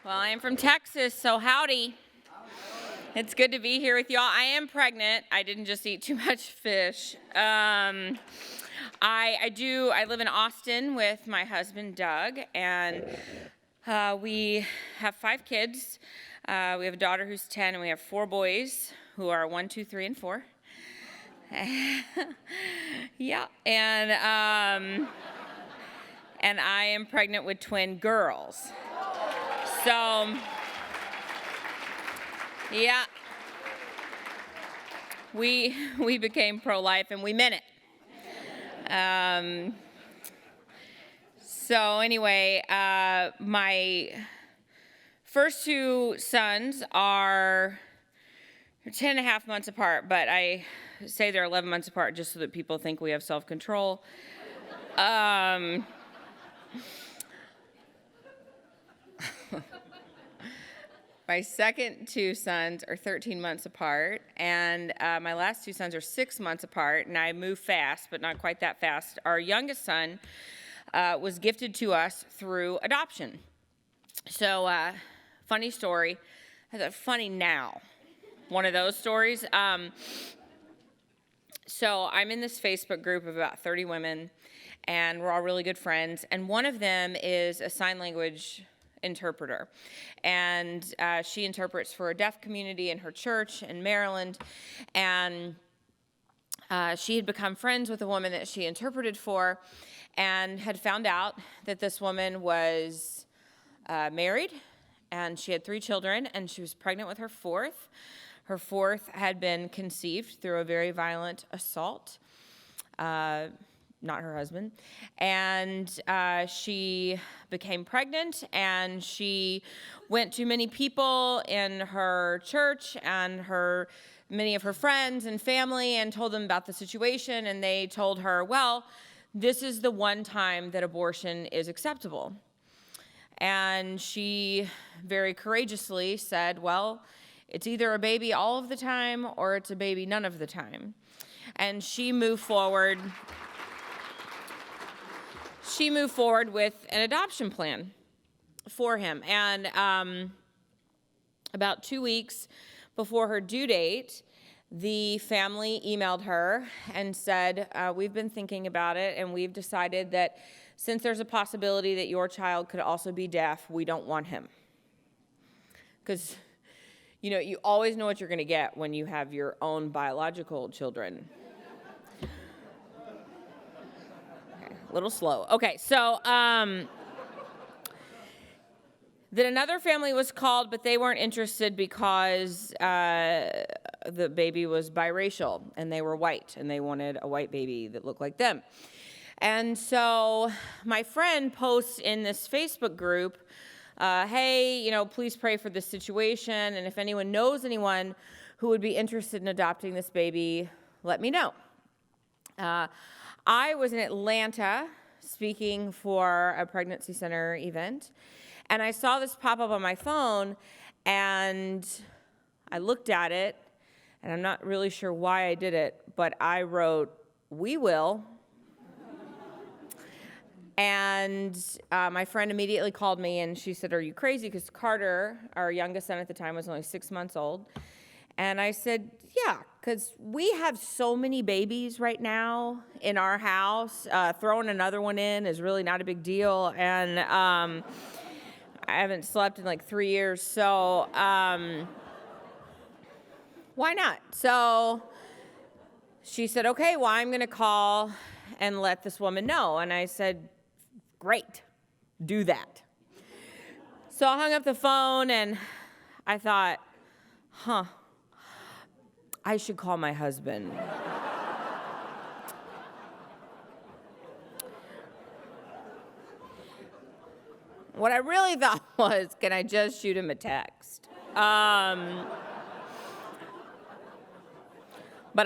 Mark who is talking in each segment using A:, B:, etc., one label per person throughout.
A: Well, I am from Texas, so howdy. It's good to be here with y'all. I am pregnant. I didn't just eat too much fish. I live in Austin with my husband, Doug, and we have 5 kids. We have a daughter who's 10, and we have 4 boys who are 1, 2, 3, and 4. Yeah, and I am pregnant with twin girls. So, yeah, we became pro-life and we meant it. So anyway, my first 2 sons are 10 and a half months apart, but I say they're 11 months apart just so that people think we have self-control. My second 2 sons are 13 months apart, and my last 2 sons are 6 months apart, and I move fast, but not quite that fast. Our youngest son was gifted to us through adoption. So, funny story. Funny now. One of those stories. So I'm in this Facebook group of about 30 women, and we're all really good friends, and one of them is a sign language interpreter, and she interprets for a deaf community in her church in Maryland, and she had become friends with a woman that she interpreted for and had found out that this woman was married, and she had 3 children, and she was pregnant with her 4th. Her 4th had been conceived through a very violent assault, not her husband, and she became pregnant, and she went to many people in her church and many of her friends and family and told them about the situation, and they told her, well, this is the one time that abortion is acceptable. And she very courageously said, well, it's either a baby all of the time or it's a baby none of the time. And she moved forward with an adoption plan for him. And about 2 weeks before her due date, the family emailed her and said, we've been thinking about it, and we've decided that since there's a possibility that your child could also be deaf, we don't want him. Because, you know, you always know what you're going to get when you have your own biological children. A little slow. Okay, so then another family was called, but they weren't interested because the baby was biracial, and they were white, and they wanted a white baby that looked like them. And so my friend posts in this Facebook group, hey, you know, please pray for this situation, and if anyone knows anyone who would be interested in adopting this baby, let me know. I was in Atlanta speaking for a pregnancy center event, and I saw this pop up on my phone, and I looked at it, and I'm not really sure why I did it, but I wrote, "We will." And my friend immediately called me, and she said, "Are you crazy?" Because Carter, our youngest son at the time, was only 6 months old. And I said, yeah, because we have so many babies right now in our house. Throwing another one in is really not a big deal. And I haven't slept in like 3 years, so why not? So she said, okay, well, I'm going to call and let this woman know. And I said, great, do that. So I hung up the phone, and I thought, I should call my husband. What I really thought was, can I just shoot him a text? But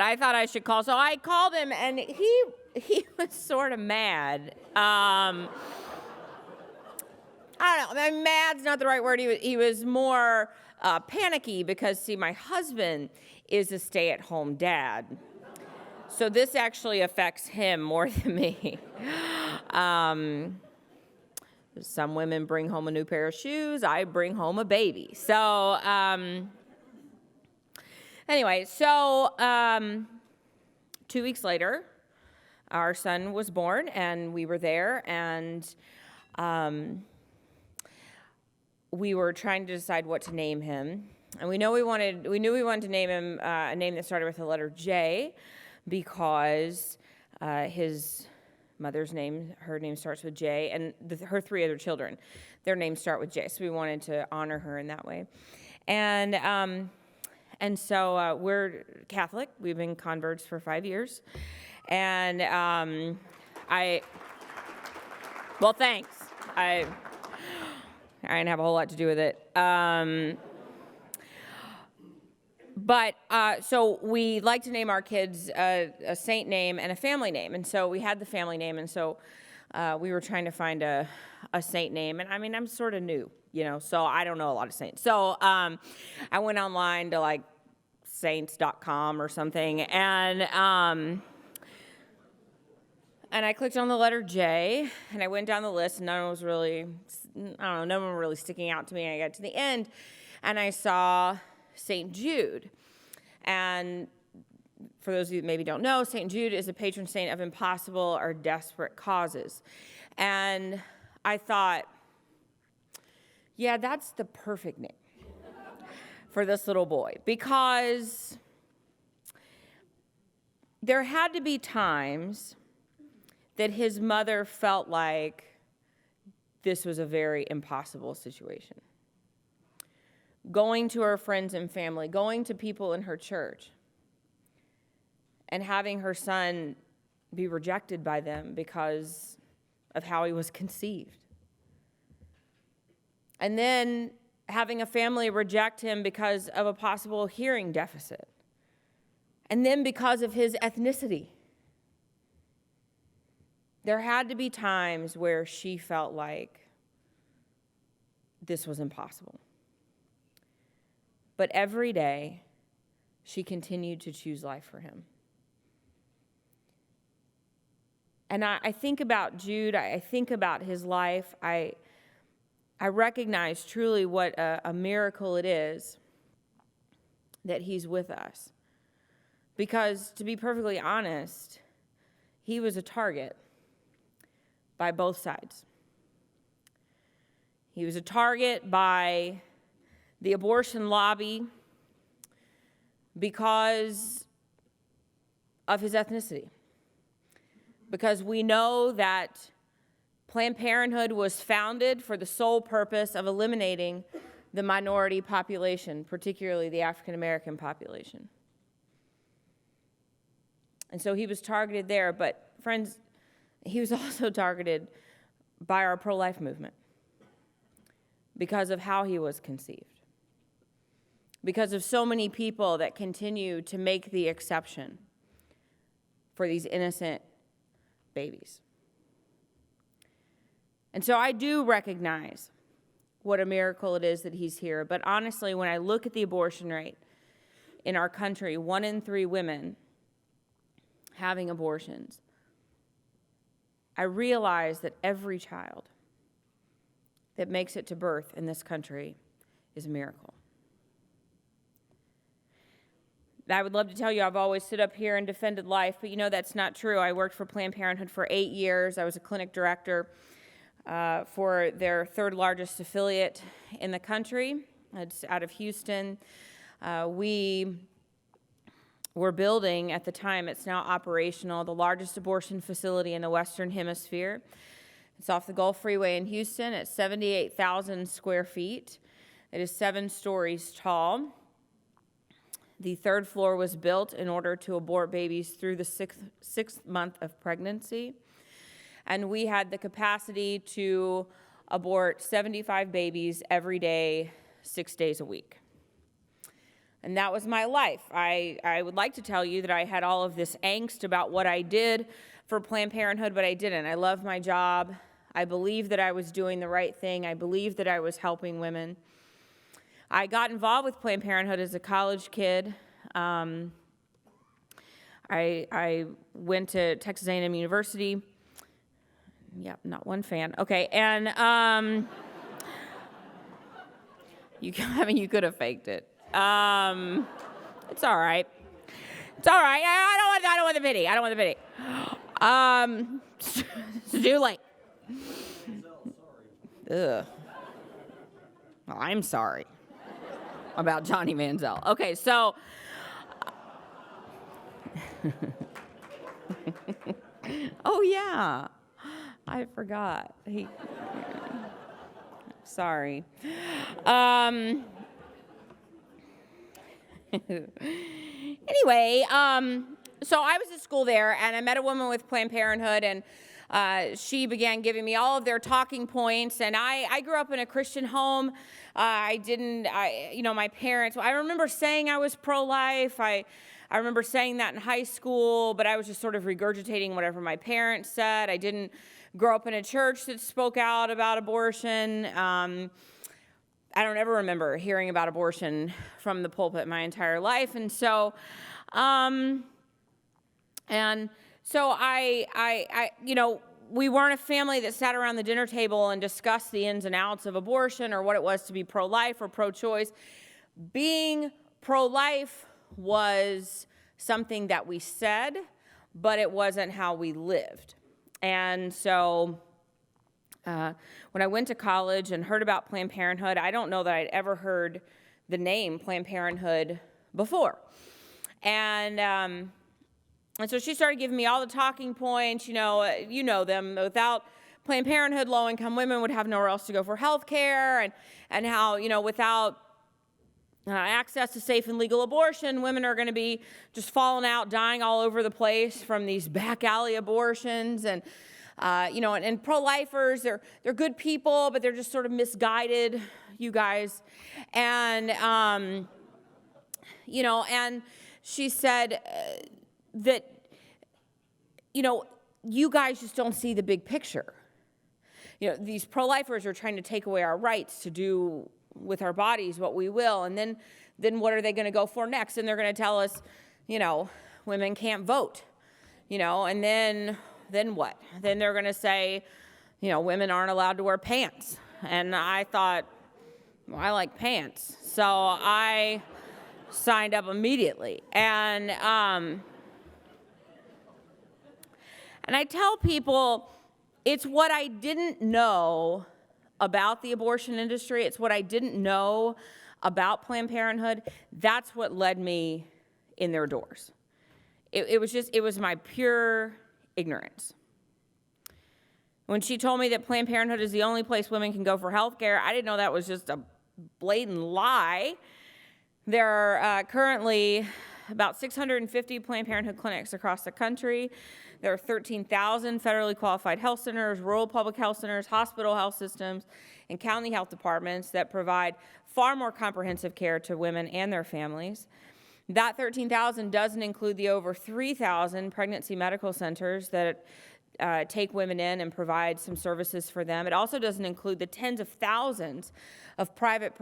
A: I thought I should call. So I called him, and he was sort of mad. I don't know, mad's not the right word. He was more panicky because, see, my husband is a stay-at-home dad. So this actually affects him more than me. Some women bring home a new pair of shoes. I bring home a baby. So anyway, 2 weeks later, our son was born, and we were there, and we were trying to decide what to name him. And we knew we wanted to name him a name that started with the letter J, because his mother's name, her name starts with J, and her 3 other children, their names start with J. So we wanted to honor her in that way. And so we're Catholic. We've been converts for 5 years. And well, thanks. I didn't have a whole lot to do with it. But so we like to name our kids a saint name and a family name. And so we had the family name. And so we were trying to find a saint name. And I mean, I'm sort of new, so I don't know a lot of saints. So I went online to like saints.com or something. And I clicked on the letter J, and I went down the list, and none was really sticking out to me. I got to the end, and I saw St. Jude. And for those of you that maybe don't know, St. Jude is a patron saint of impossible or desperate causes. And I thought, yeah, that's the perfect name for this little boy, because there had to be times that his mother felt like this was a very impossible situation. Going to her friends and family, going to people in her church, and having her son be rejected by them because of how he was conceived. And then having a family reject him because of a possible hearing deficit. And then because of his ethnicity. There had to be times where she felt like this was impossible. But every day, she continued to choose life for him. And I think about Jude, I think about his life, I recognize truly what a miracle it is that he's with us. Because to be perfectly honest, he was a target by both sides. He was a target by the abortion lobby because of his ethnicity. Because we know that Planned Parenthood was founded for the sole purpose of eliminating the minority population, particularly the African American population. And so he was targeted there, but friends, he was also targeted by our pro-life movement because of how he was conceived, because of so many people that continue to make the exception for these innocent babies. And so I do recognize what a miracle it is that he's here, but honestly, when I look at the abortion rate in our country, 1 in 3 women having abortions, I realize that every child that makes it to birth in this country is a miracle. I would love to tell you I've always stood up here and defended life, but that's not true. I worked for Planned Parenthood for 8 years. I was a clinic director for their 3rd largest affiliate in the country. It's out of Houston. We were building, at the time, it's now operational, the largest abortion facility in the Western Hemisphere. It's off the Gulf Freeway in Houston. It's 78,000 square feet. It is 7 stories tall. The 3rd floor was built in order to abort babies through the sixth month of pregnancy. And we had the capacity to abort 75 babies every day, 6 days a week. And that was my life. I would like to tell you that I had all of this angst about what I did for Planned Parenthood, but I didn't. I love my job. I believed that I was doing the right thing. I believed that I was helping women. I got involved with Planned Parenthood as a college kid. I went to Texas A&M University, Yep, not one fan. Okay, and you could have faked it. It's all right. It's all right. I don't want the pity. I don't want the pity. It's too late. Ugh. Well, I'm sorry about Johnny Manziel. Okay, so oh yeah, I forgot. Sorry. Anyway, so I was at school there, and I met a woman with Planned Parenthood, and she began giving me all of their talking points. And I grew up in a Christian home. My parents, I remember saying I was pro-life. I remember saying that in high school, but I was just sort of regurgitating whatever my parents said. I didn't grow up in a church that spoke out about abortion. I don't ever remember hearing about abortion from the pulpit my entire life. And so, we weren't a family that sat around the dinner table and discussed the ins and outs of abortion or what it was to be pro-life or pro-choice. Being pro-life was something that we said, but it wasn't how we lived. And so when I went to college and heard about Planned Parenthood, I don't know that I'd ever heard the name Planned Parenthood before. And so she started giving me all the talking points, you know them. Without Planned Parenthood, low-income women would have nowhere else to go for health care, and how, without access to safe and legal abortion, women are going to be just falling out, dying all over the place from these back alley abortions. And and pro-lifers, they're good people, but they're just sort of misguided, you guys. And, and she said that, you guys just don't see the big picture. These pro-lifers are trying to take away our rights to do with our bodies what we will. And then what are they going to go for next? And they're going to tell us, women can't vote, and then what? Then they're going to say, women aren't allowed to wear pants. And I thought, well, I like pants. So I signed up immediately. And I tell people, it's what I didn't know about the abortion industry. It's what I didn't know about Planned Parenthood. That's what led me in their doors. It was my pure ignorance. When she told me that Planned Parenthood is the only place women can go for health care, I didn't know that was just a blatant lie. There are currently about 650 Planned Parenthood clinics across the country. There are 13,000 federally qualified health centers, rural public health centers, hospital health systems, and county health departments that provide far more comprehensive care to women and their families. That 13,000 doesn't include the over 3,000 pregnancy medical centers that take women in and provide some services for them. It also doesn't include the tens of thousands of private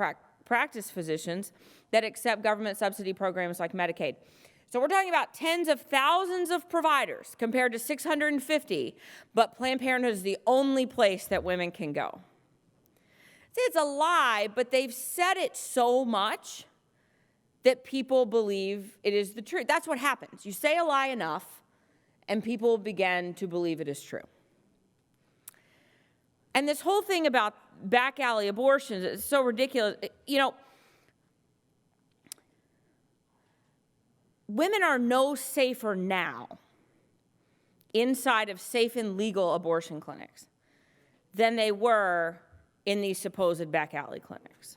A: practice physicians that accept government subsidy programs like Medicaid. So we're talking about tens of thousands of providers compared to 650, but Planned Parenthood is the only place that women can go. It's a lie, but they've said it so much that people believe it is the truth. That's what happens. You say a lie enough, and people begin to believe it is true. And this whole thing about back alley abortions is so ridiculous. Women are no safer now inside of safe and legal abortion clinics than they were in these supposed back alley clinics.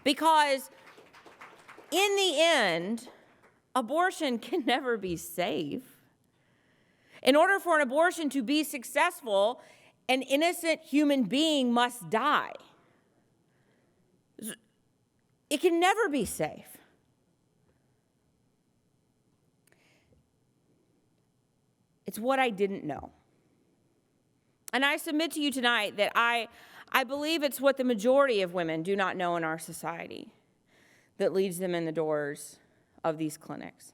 A: Because in the end, abortion can never be safe. In order for an abortion to be successful, an innocent human being must die. It can never be safe. It's what I didn't know. And I submit to you tonight that I believe it's what the majority of women do not know in our society that leads them in the doors of these clinics.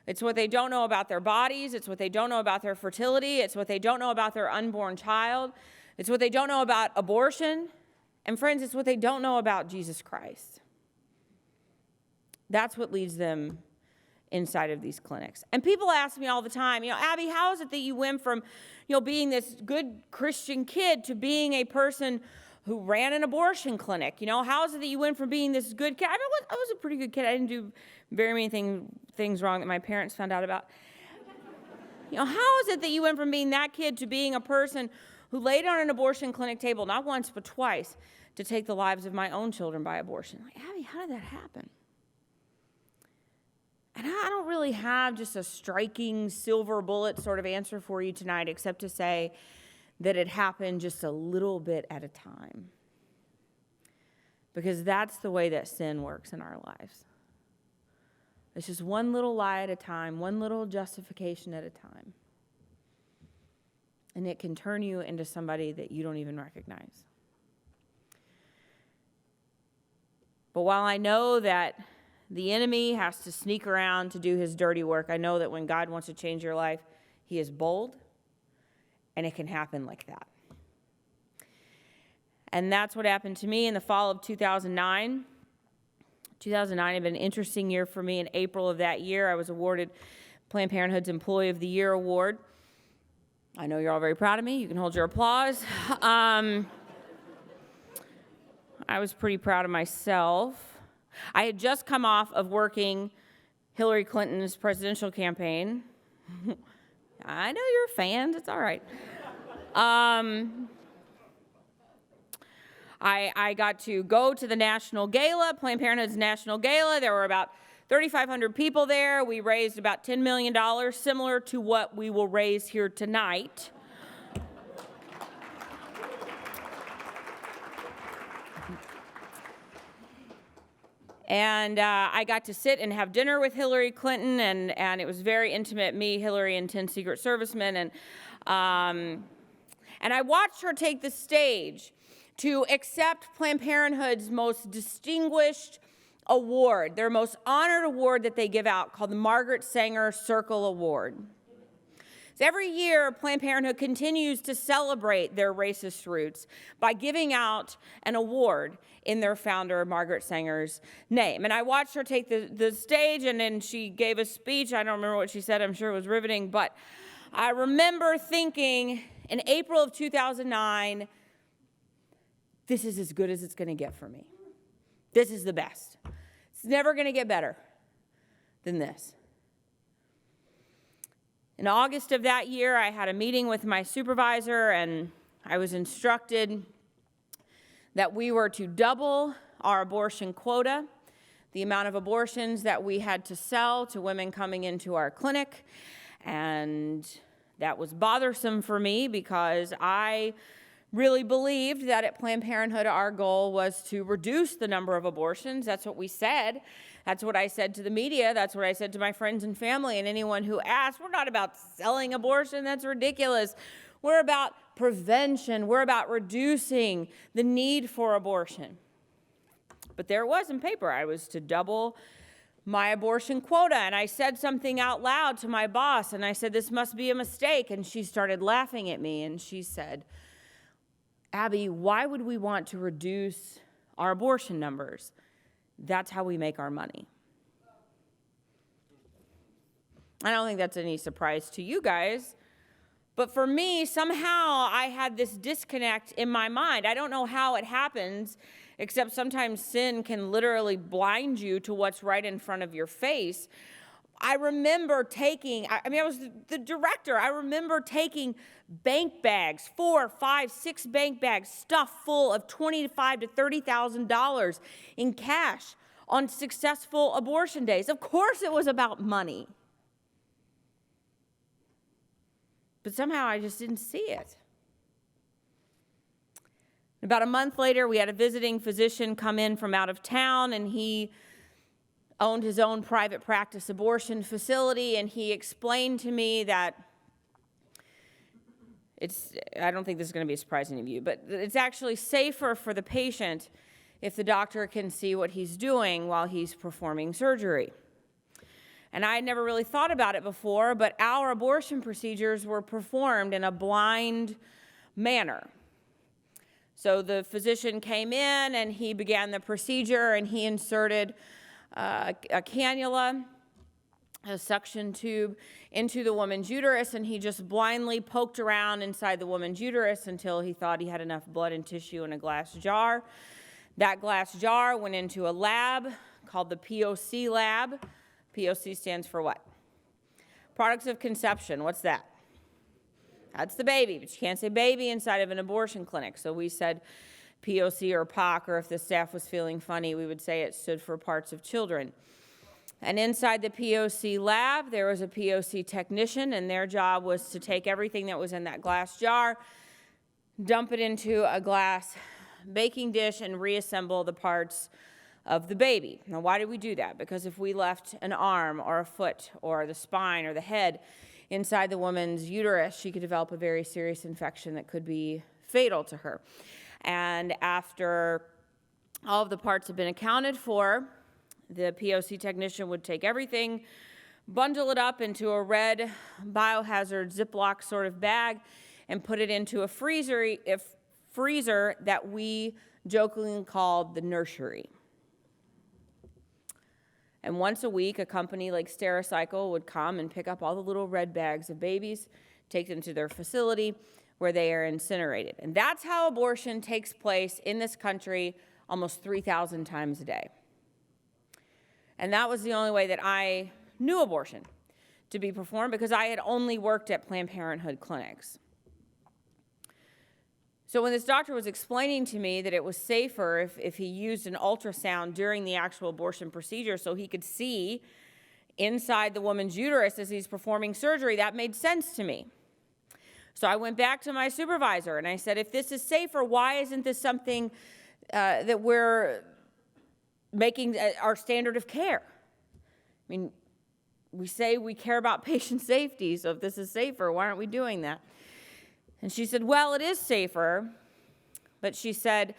A: It's what they don't know about their bodies. It's what they don't know about their fertility. It's what they don't know about their unborn child. It's what they don't know about abortion. And friends, it's what they don't know about Jesus Christ. That's what leads them inside of these clinics. And people ask me all the time, Abby, how is it that you went from, being this good Christian kid to being a person who ran an abortion clinic? How is it that you went from being this good kid? I was a pretty good kid. I didn't do very many things wrong that my parents found out about. How is it that you went from being that kid to being a person who laid on an abortion clinic table, not once, but twice, to take the lives of my own children by abortion? Abby, how did that happen? And I don't really have just a striking silver bullet sort of answer for you tonight, except to say that it happened just a little bit at a time. Because that's the way that sin works in our lives. It's just one little lie at a time, one little justification at a time. And it can turn you into somebody that you don't even recognize. But while I know that the enemy has to sneak around to do his dirty work, I know that when God wants to change your life, he is bold, and it can happen like that. And that's what happened to me in the fall of 2009. 2009 had been an interesting year for me. In April of that year, I was awarded Planned Parenthood's Employee of the Year award. I know you're all very proud of me. You can hold your applause. I was pretty proud of myself. I had just come off of working Hillary Clinton's presidential campaign. I know you're a fan. It's all right. I got to go to the National Gala, Planned Parenthood's National Gala. There were about 3,500 people there. We raised about $10 million, similar to what we will raise here tonight. And I got to sit and have dinner with Hillary Clinton, and it was very intimate, me, Hillary, and 10 Secret Servicemen. And I watched her take the stage to accept Planned Parenthood's most distinguished award, their most honored award that they give out, called the Margaret Sanger Circle Award. So every year, Planned Parenthood continues to celebrate their racist roots by giving out an award in their founder, Margaret Sanger's name. And I watched her take the stage, and then she gave a speech. I don't remember what she said. I'm sure it was riveting. But I remember thinking in April of 2009, this is as good as it's going to get for me. This is the best. It's never going to get better than this. In August of that year, I had a meeting with my supervisor, and I was instructed that we were to double our abortion quota, the amount of abortions that we had to sell to women coming into our clinic. And that was bothersome for me because I really believed that at Planned Parenthood our goal was to reduce the number of abortions. That's what we said. That's what I said to the media. That's what I said to my friends and family and anyone who asked. We're not about selling abortion. That's ridiculous. We're about prevention. We're about reducing the need for abortion. But there it was in paper. I was to double my abortion quota. And I said something out loud to my boss. And I said, this must be a mistake. And she started laughing at me. And she said, Abby, why would we want to reduce our abortion numbers? That's how we make our money. I don't think that's any surprise to you guys. But for me, somehow I had this disconnect in my mind. I don't know how it happens, except sometimes sin can literally blind you to what's right in front of your face. I remember taking, I was the director. I remember taking bank bags, 4, 5, 6 bank bags stuffed full of $25,000 to $30,000 in cash on successful abortion days. Of course it was about money. But somehow I just didn't see it. About a month later, we had a visiting physician come in from out of town, and he owned his own private practice abortion facility, and he explained to me that I don't think this is going to be surprising to you, but it's actually safer for the patient if the doctor can see what he's doing while he's performing surgery. And I had never really thought about it before, but our abortion procedures were performed in a blind manner. So the physician came in and he began the procedure, and he inserted a cannula, a suction tube, into the woman's uterus, and he just blindly poked around inside the woman's uterus until he thought he had enough blood and tissue in a glass jar. That glass jar went into a lab called the POC lab. POC stands for what? Products of conception. What's that? That's the baby, but you can't say baby inside of an abortion clinic. So we said POC or POC, or if the staff was feeling funny, we would say it stood for parts of children. And inside the POC lab, there was a POC technician, and their job was to take everything that was in that glass jar, dump it into a glass baking dish, and reassemble the parts of the baby. Now, why did we do that? Because if we left an arm or a foot or the spine or the head inside the woman's uterus, she could develop a very serious infection that could be fatal to her. And after all of the parts have been accounted for, the POC technician would take everything, bundle it up into a red biohazard Ziploc sort of bag, and put it into a freezer that we jokingly called the nursery. And once a week, a company like Stericycle would come and pick up all the little red bags of babies, take them to their facility where they are incinerated. And that's how abortion takes place in this country almost 3,000 times a day. And that was the only way that I knew abortion to be performed, because I had only worked at Planned Parenthood clinics. So when this doctor was explaining to me that it was safer if he used an ultrasound during the actual abortion procedure so he could see inside the woman's uterus as he's performing surgery, that made sense to me. So I went back to my supervisor and I said, if this is safer, why isn't this something that we're making our standard of care? I mean, we say we care about patient safety, so if this is safer, why aren't we doing that? And she said, well, it is safer, but she said,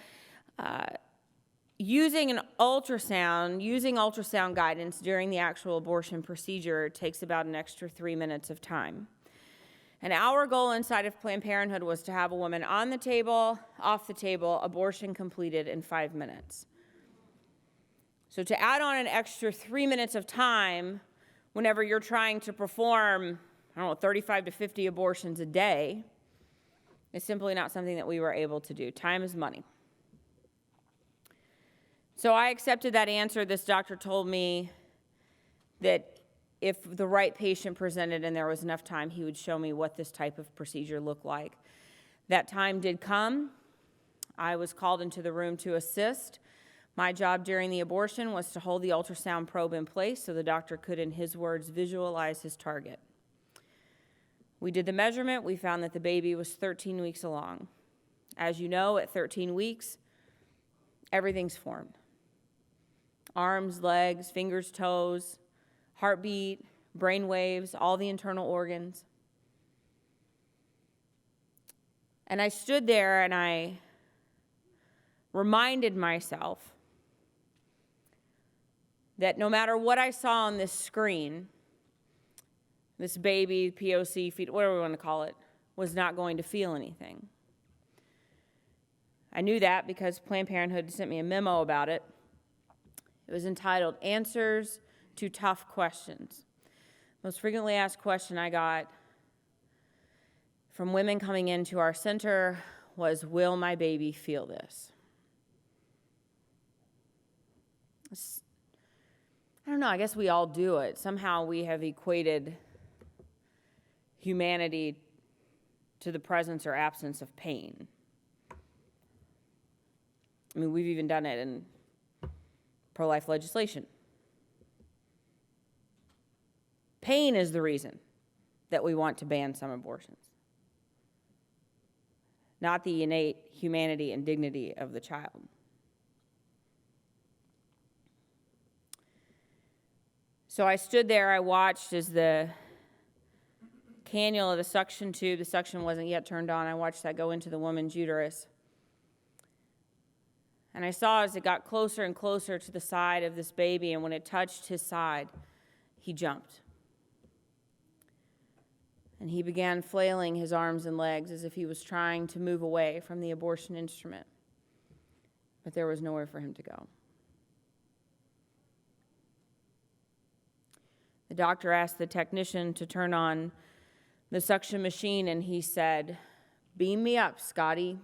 A: using ultrasound guidance during the actual abortion procedure takes about an extra 3 minutes of time. And our goal inside of Planned Parenthood was to have a woman on the table, off the table, abortion completed in 5 minutes. So to add on an extra 3 minutes of time whenever you're trying to perform, 35 to 50 abortions a day, is simply not something that we were able to do. Time is money. So I accepted that answer. This doctor told me that if the right patient presented and there was enough time, he would show me what this type of procedure looked like. That time did come. I was called into the room to assist. My job during the abortion was to hold the ultrasound probe in place so the doctor could, in his words, visualize his target. We did the measurement. We found that the baby was 13 weeks along. As you know, at 13 weeks, everything's formed. Arms, legs, fingers, toes, heartbeat, brain waves, all the internal organs. And I stood there and I reminded myself that no matter what I saw on this screen, this baby, POC, feet, whatever we want to call it, was not going to feel anything. I knew that because Planned Parenthood sent me a memo about it. It was entitled, Answers to Tough Questions. Most frequently asked question I got from women coming into our center was, will my baby feel this? I don't know, I guess we all do it. Somehow we have equated humanity to the presence or absence of pain. I mean, we've even done it in pro-life legislation. Pain is the reason that we want to ban some abortions, not the innate humanity and dignity of the child. So I stood there, I watched as the cannula, the suction tube, the suction wasn't yet turned on, I watched that go into the woman's uterus. And I saw as it got closer and closer to the side of this baby, and when it touched his side, he jumped. And he began flailing his arms and legs as if he was trying to move away from the abortion instrument. But there was nowhere for him to go. The doctor asked the technician to turn on the suction machine, and he said, "Beam me up, Scotty."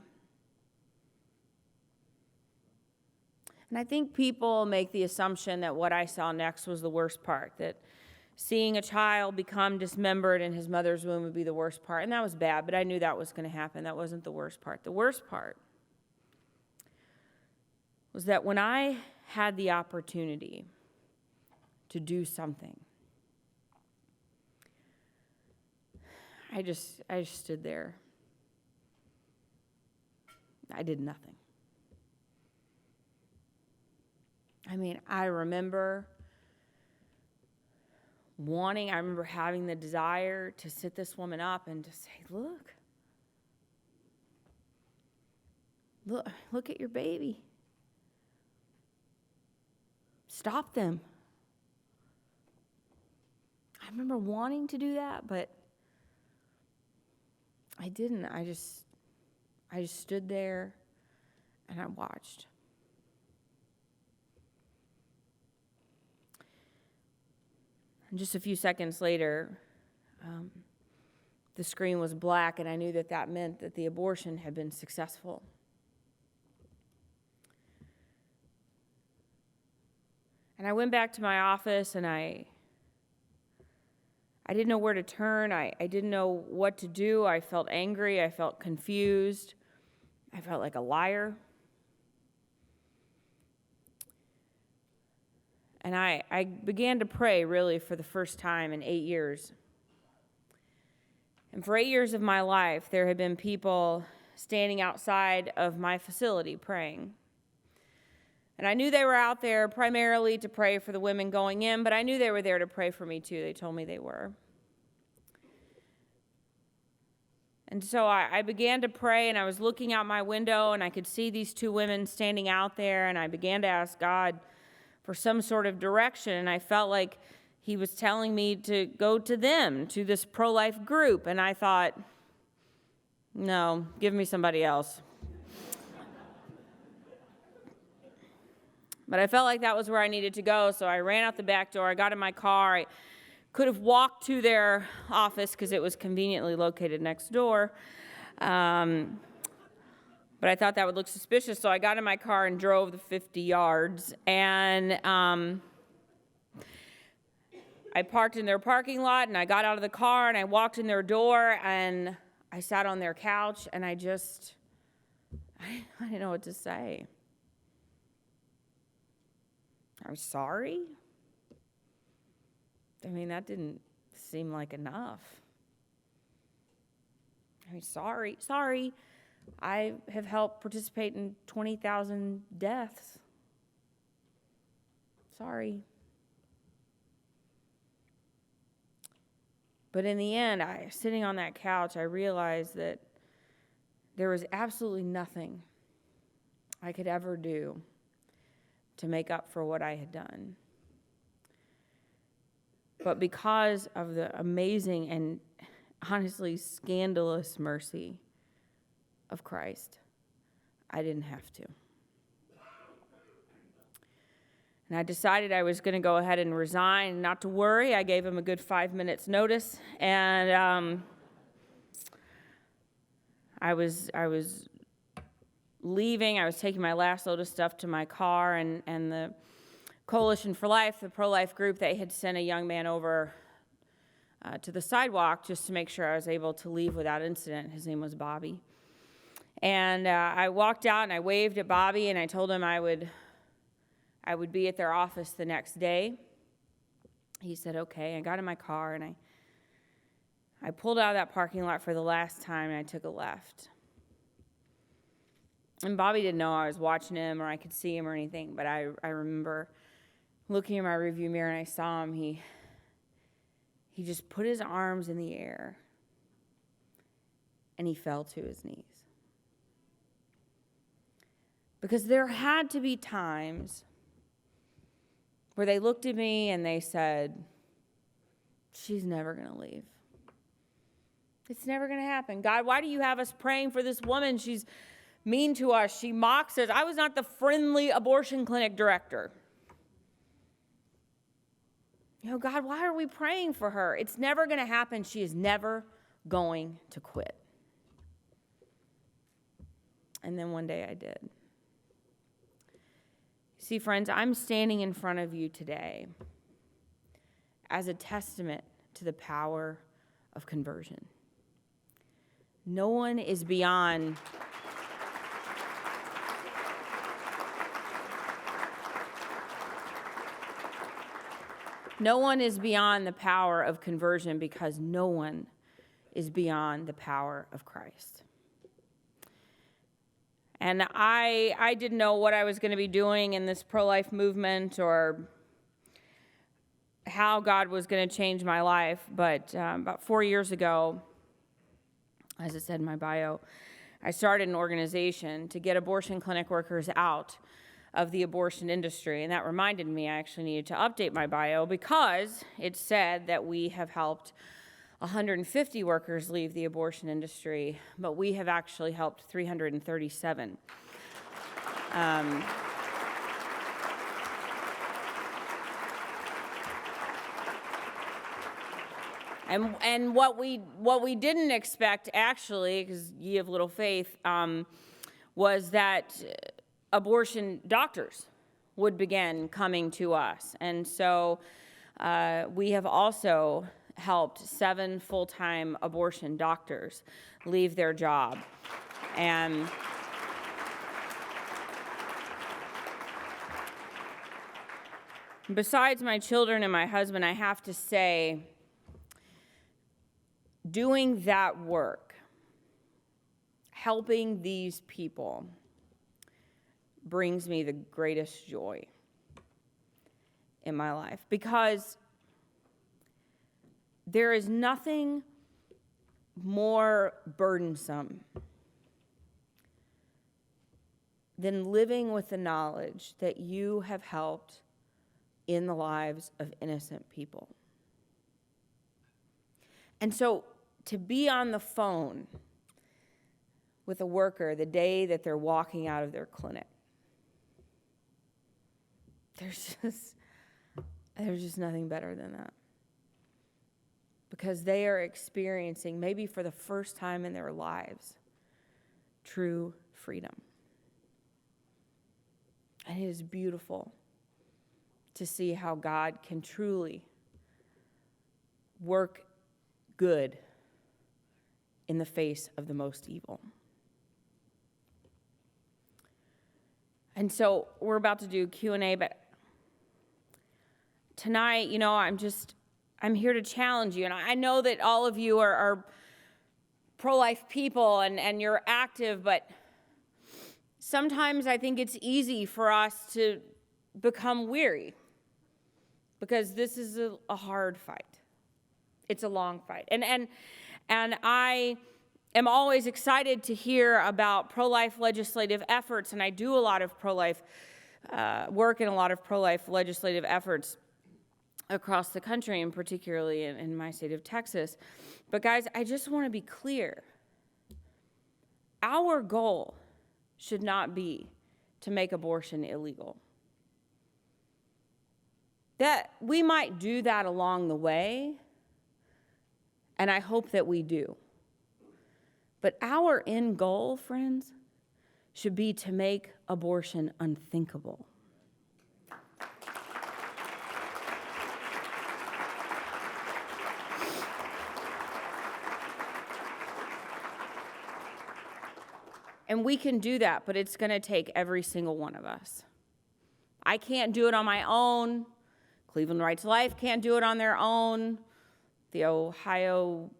A: And I think people make the assumption that what I saw next was the worst part, that seeing a child become dismembered in his mother's womb would be the worst part. And that was bad, but I knew that was going to happen. That wasn't the worst part. The worst part was that when I had the opportunity to do something, I just stood there. I did nothing. I mean, I remember having the desire to sit this woman up and to say, look at your baby. Stop them. I remember wanting to do that, but I didn't. I just stood there and I watched. And just a few seconds later, the screen was black, and I knew that meant that the abortion had been successful. And I went back to my office, and I didn't know where to turn. I didn't know what to do. I felt angry. I felt confused. I felt like a liar. And I began to pray, really, for the first time in 8 years. And for 8 years of my life, there had been people standing outside of my facility praying. And I knew they were out there primarily to pray for the women going in, but I knew they were there to pray for me too. They told me they were. And so I began to pray, and I was looking out my window, and I could see these two women standing out there, and I began to ask God for some sort of direction, and I felt like he was telling me to go to them, to this pro-life group, and I thought, no, give me somebody else. But I felt like that was where I needed to go, so I ran out the back door. I got in my car. I could have walked to their office because it was conveniently located next door. But I thought that would look suspicious, so I got in my car and drove the 50 yards. And I parked in their parking lot, and I got out of the car, and I walked in their door, and I sat on their couch, and I didn't know what to say. I'm sorry? I mean, that didn't seem like enough. I mean, sorry. I have helped participate in 20,000 deaths. Sorry. But in the end, sitting on that couch, I realized that there was absolutely nothing I could ever do to make up for what I had done. But because of the amazing and honestly scandalous mercy of Christ, I didn't have to. And I decided I was going to go ahead and resign. Not to worry, I gave him a good 5 minutes notice, and I was leaving. I was taking my last load of stuff to my car, and the Coalition for Life, the pro-life group, they had sent a young man over to the sidewalk just to make sure I was able to leave without incident. His name was Bobby. And I walked out and I waved at Bobby, and I told him I would be at their office the next day. He said, okay. I got in my car, and I pulled out of that parking lot for the last time, and I took a left. And Bobby didn't know I was watching him or I could see him or anything, but I remember looking in my rearview mirror, and I saw him. He just put his arms in the air, and he fell to his knees. Because there had to be times where they looked at me and they said, she's never going to leave. It's never going to happen. God, why do you have us praying for this woman? She's mean to us. She mocks us. I was not the friendly abortion clinic director. God, why are we praying for her? It's never going to happen. She is never going to quit. And then one day I did. See, friends, I'm standing in front of you today as a testament to the power of conversion. No one is beyond the power of conversion, because no one is beyond the power of Christ. And I didn't know what I was going to be doing in this pro-life movement or how God was going to change my life, but about 4 years ago, as it said in my bio, I started an organization to get abortion clinic workers out of the abortion industry. And that reminded me I actually needed to update my bio, because it said that we have helped 150 workers leave the abortion industry, but we have actually helped 337. And what we didn't expect, actually, because ye have little faith, was that abortion doctors would begin coming to us. And so we have also helped 7 full-time abortion doctors leave their job. And besides my children and my husband, I have to say, doing that work, helping these people, brings me the greatest joy in my life, because there is nothing more burdensome than living with the knowledge that you have helped in the lives of innocent people. And so to be on the phone with a worker the day that they're walking out of their clinic, there's just nothing better than that. Because they are experiencing, maybe for the first time in their lives, true freedom. And it is beautiful to see how God can truly work good in the face of the most evil. And so we're about to do Q&A, but tonight, I'm here to challenge you. And I know that all of you are pro-life people and you're active, but sometimes I think it's easy for us to become weary, because this is a hard fight. It's a long fight. And I am always excited to hear about pro-life legislative efforts, and I do a lot of pro-life work and a lot of pro-life legislative efforts across the country, and particularly in my state of Texas. But guys, I just want to be clear. Our goal should not be to make abortion illegal. That we might do that along the way, and I hope that we do. But our end goal, friends, should be to make abortion unthinkable. And we can do that, but it's going to take every single one of us. I can't do it on my own. Cleveland Right to Life can't do it on their own. The Ohio,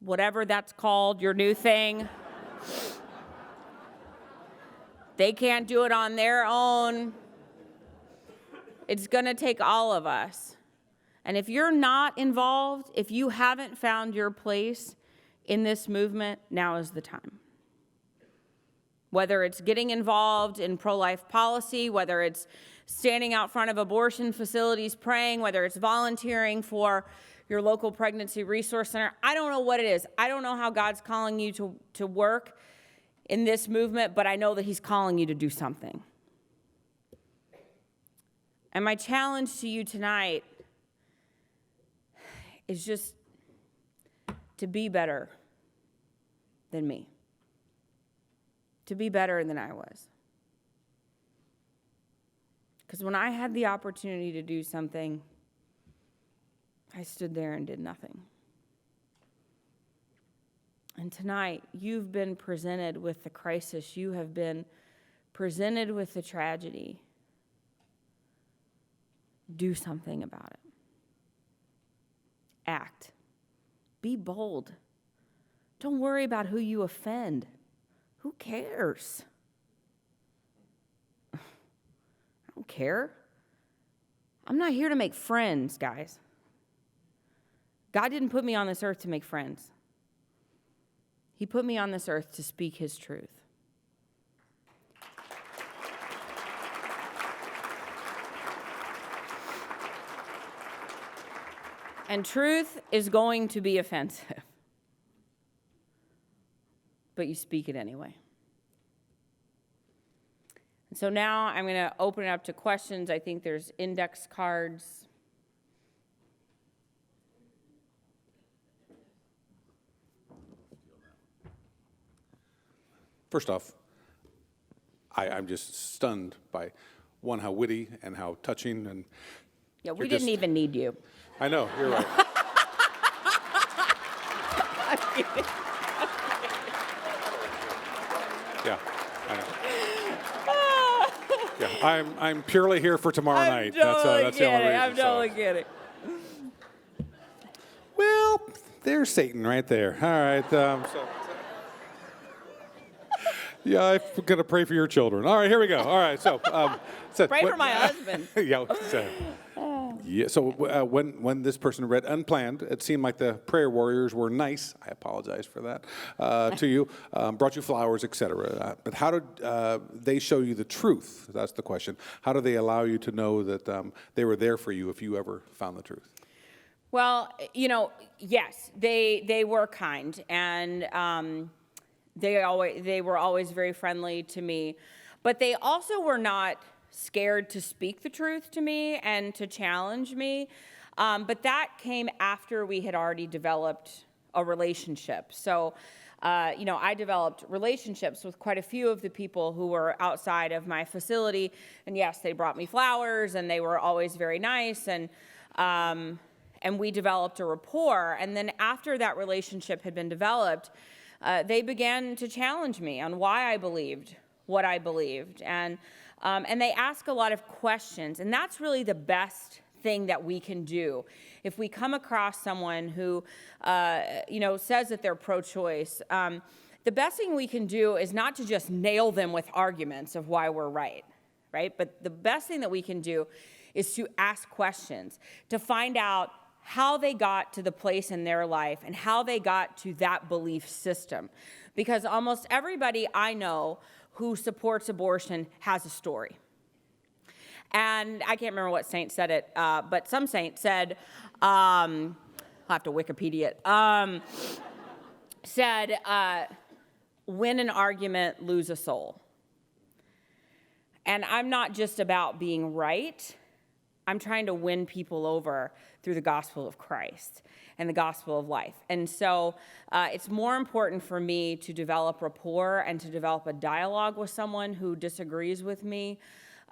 A: whatever that's called, your new thing, they can't do it on their own. It's going to take all of us. And if you're not involved, if you haven't found your place in this movement, now is the time. Whether it's getting involved in pro-life policy, whether it's standing out front of abortion facilities praying, whether it's volunteering for your local pregnancy resource center. I don't know what it is. I don't know how God's calling you to work in this movement, but I know that he's calling you to do something. And my challenge to you tonight is just to be better than me. To be better than I was. Because when I had the opportunity to do something, I stood there and did nothing. And tonight, you've been presented with the crisis. You have been presented with the tragedy. Do something about it. Act. Be bold. Don't worry about who you offend. Who cares? I don't care. I'm not here to make friends, guys. God didn't put me on this earth to make friends. He put me on this earth to speak his truth. And truth is going to be offensive. But you speak it anyway. And so now I'm going to open it up to questions. I think there's index cards.
B: First off, I'm just stunned by, one, how witty and how touching. And
A: yeah, we didn't even need you.
B: I know, you're right. Yeah, I know. Yeah, I'm purely here for tomorrow night. That's the only reason.
A: I'm totally kidding.
B: Well, there's Satan right there. All right. Yeah, I'm going to pray for your children. All right, here we go. All right, so.
A: Pray for my husband.
B: Yeah, so when this person read Unplanned, it seemed like the prayer warriors were nice. I apologize for that to you. Brought you flowers, etc. But how did they show you the truth? That's the question. How do they allow you to know that they were there for you if you ever found the truth?
A: Well, yes, they were kind, and they were always very friendly to me, but they also were not scared to speak the truth to me and to challenge me. But that came after we had already developed a relationship. So, I developed relationships with quite a few of the people who were outside of my facility. And yes, they brought me flowers and they were always very nice. And we developed a rapport. And then after that relationship had been developed, they began to challenge me on why I believed what I believed. And they ask a lot of questions. And that's really the best thing that we can do. If we come across someone who, says that they're pro-choice, the best thing we can do is not to just nail them with arguments of why we're right? But the best thing that we can do is to ask questions, to find out how they got to the place in their life and how they got to that belief system. Because almost everybody I know who supports abortion has a story. And I can't remember what saint said it, but some saint said, I'll have to Wikipedia it, said, win an argument, lose a soul. And I'm not just about being right. I'm trying to win people over through the gospel of Christ and the gospel of life. And so it's more important for me to develop rapport and to develop a dialogue with someone who disagrees with me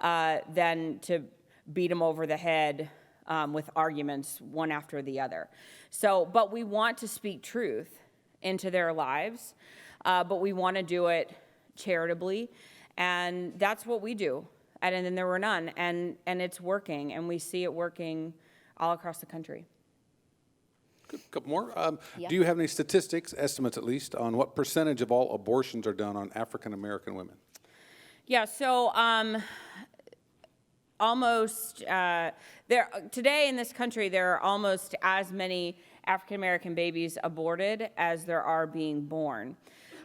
A: than to beat them over the head with arguments one after the other. So, but we want to speak truth into their lives, but we want to do it charitably, and that's what we do. And then there were none, and it's working, and we see it working all across the country.
B: A couple more.
A: Yeah.
B: Do you have any statistics, estimates at least, on what percentage of all abortions are done on African American women?
A: Yeah, so almost today in this country, there are almost as many African American babies aborted as there are being born.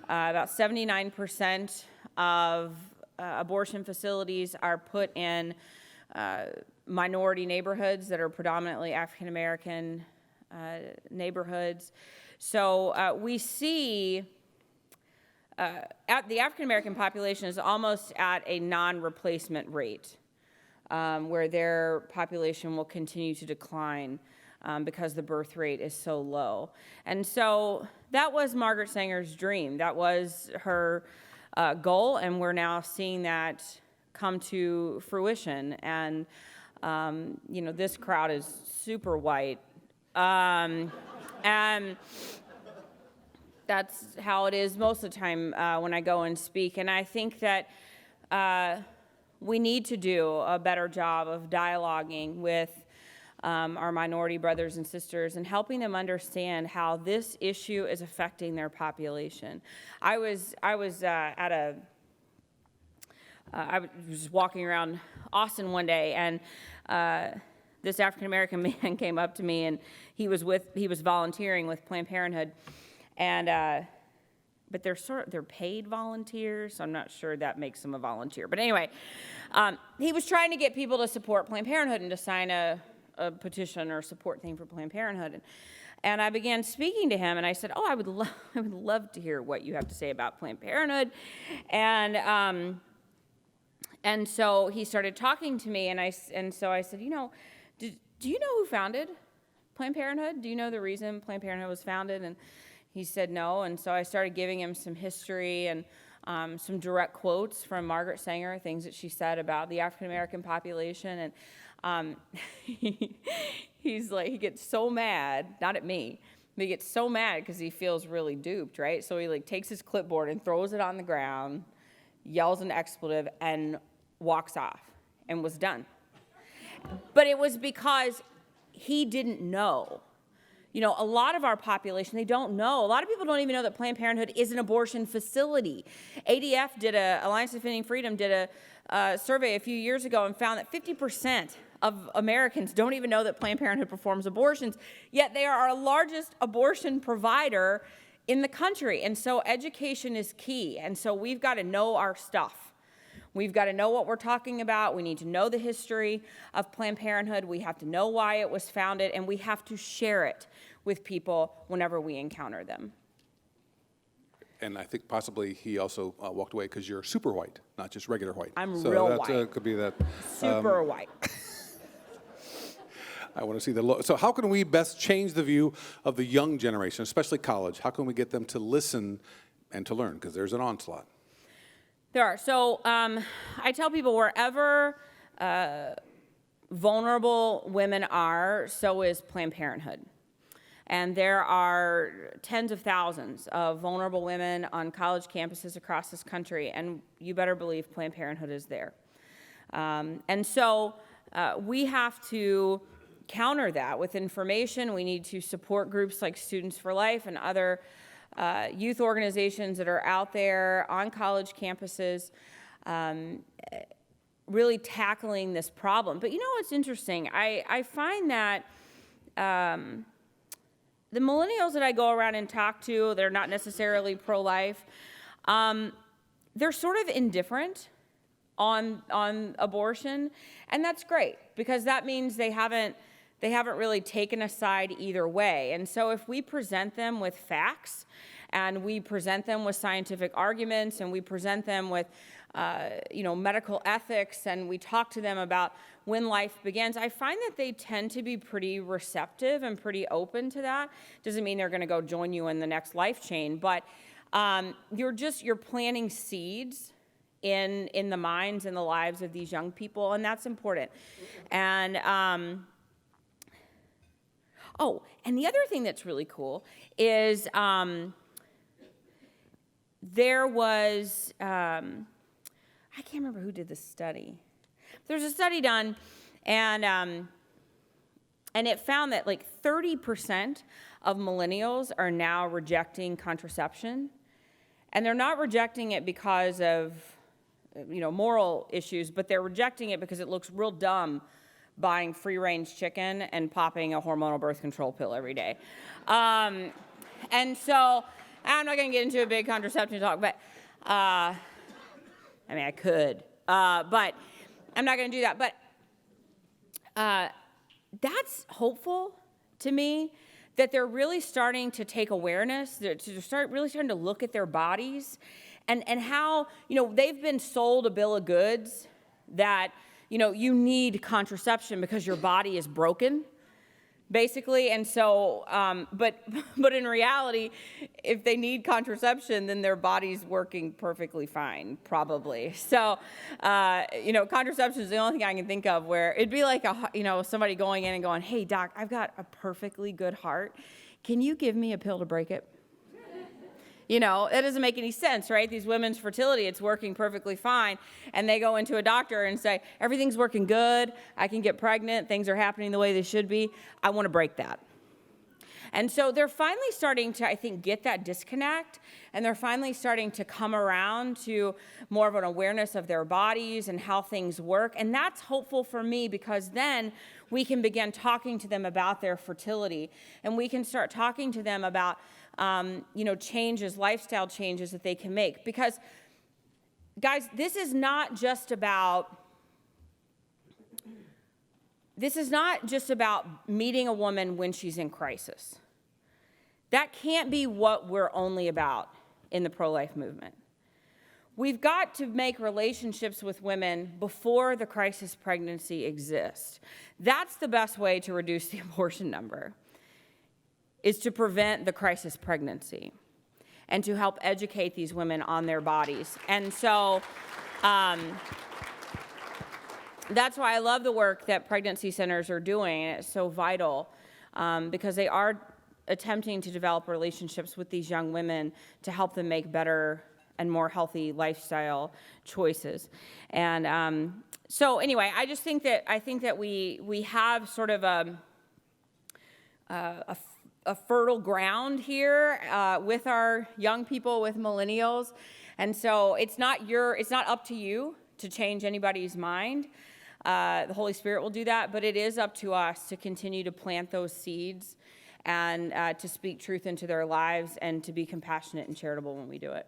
A: About 79% of abortion facilities are put in minority neighborhoods that are predominantly African American neighborhoods. So we see the African American population is almost at a non-replacement rate, where their population will continue to decline because the birth rate is so low. And so that was Margaret Sanger's dream. That was her goal, and we're now seeing that come to fruition. And this crowd is super white, and that's how it is most of the time when I go and speak. And I think that we need to do a better job of dialoguing with our minority brothers and sisters and helping them understand how this issue is affecting their population. I was walking around Austin one day, and this African American man came up to me, and he was volunteering with Planned Parenthood, and but they're paid volunteers, so I'm not sure that makes them a volunteer. But anyway, he was trying to get people to support Planned Parenthood and to sign a petition or support thing for Planned Parenthood. And I began speaking to him, and I said, I would love to hear what you have to say about Planned Parenthood. And so he started talking to me, and so I said, do you know who founded Planned Parenthood? Do you know the reason Planned Parenthood was founded? And he said no, and so I started giving him some history and some direct quotes from Margaret Sanger, things that she said about the African American population, and he gets so mad, not at me, but he gets so mad because he feels really duped, right? So he takes his clipboard and throws it on the ground, yells an expletive, and walks off, and was done. But it was because he didn't know. A lot of our population, they don't know. A lot of people don't even know that Planned Parenthood is an abortion facility. Alliance Defending Freedom did a survey a few years ago and found that 50% of Americans don't even know that Planned Parenthood performs abortions, yet they are our largest abortion provider in the country. And so education is key. And so we've got to know our stuff. We've got to know what we're talking about. We need to know the history of Planned Parenthood. We have to know why it was founded, and we have to share it with people whenever we encounter them.
B: And I think possibly he also walked away because you're super white, not just regular white.
A: I'm
B: so
A: real
B: that,
A: white.
B: Could be that.
A: Super white.
B: I want to see so how can we best change the view of the young generation, especially college? How can we get them to listen and to learn? Because there's an onslaught.
A: There are. So I tell people wherever vulnerable women are, so is Planned Parenthood. And there are tens of thousands of vulnerable women on college campuses across this country, and you better believe Planned Parenthood is there. And so we have to counter that with information. We need to support groups like Students for Life and other youth organizations that are out there on college campuses, really tackling this problem. But what's interesting? I find that the millennials that I go around and talk to, they're not necessarily pro-life. They're sort of indifferent on abortion, and that's great because that means they haven't really taken a side either way. And so if we present them with facts, and we present them with scientific arguments, and we present them with medical ethics, and we talk to them about when life begins, I find that they tend to be pretty receptive and pretty open to that. Doesn't mean they're going to go join you in the next life chain, but you're planting seeds in the minds and the lives of these young people, and that's important. And and the other thing that's really cool is there was, I can't remember who did the study. There's a study done, and it found that 30% of millennials are now rejecting contraception, and they're not rejecting it because of moral issues, but they're rejecting it because it looks real dumb buying free-range chicken and popping a hormonal birth control pill every day. And so I'm not going to get into a big contraception talk, but I could, but I'm not going to do that. But that's hopeful to me, that they're really starting to take awareness, really starting to look at their bodies and how, they've been sold a bill of goods that, you need contraception because your body is broken, basically. And so, but in reality, if they need contraception, then their body's working perfectly fine, probably. So, contraception is the only thing I can think of where it'd be like somebody going in and going, "Hey, doc, I've got a perfectly good heart. Can you give me a pill to break it?" That doesn't make any sense, right? These women's fertility, it's working perfectly fine. And they go into a doctor and say, everything's working good. I can get pregnant. Things are happening the way they should be. I want to break that. And so they're finally starting to, I think, get that disconnect. And they're finally starting to come around to more of an awareness of their bodies and how things work. And that's hopeful for me because then we can begin talking to them about their fertility. And we can start talking to them about changes, lifestyle changes that they can make. Because, guys, this is not just about meeting a woman when she's in crisis. That can't be what we're only about in the pro-life movement. We've got to make relationships with women before the crisis pregnancy exists. That's the best way to reduce the abortion number, is to prevent the crisis pregnancy and to help educate these women on their bodies. And so that's why I love the work that pregnancy centers are doing, and it's so vital because they are attempting to develop relationships with these young women to help them make better and more healthy lifestyle choices. And so anyway, I think that we have sort of a fertile ground here with our young people, with millennials. And so it's not up to you to change anybody's mind. The Holy Spirit will do that, but it is up to us to continue to plant those seeds and to speak truth into their lives and to be compassionate and charitable when we do it.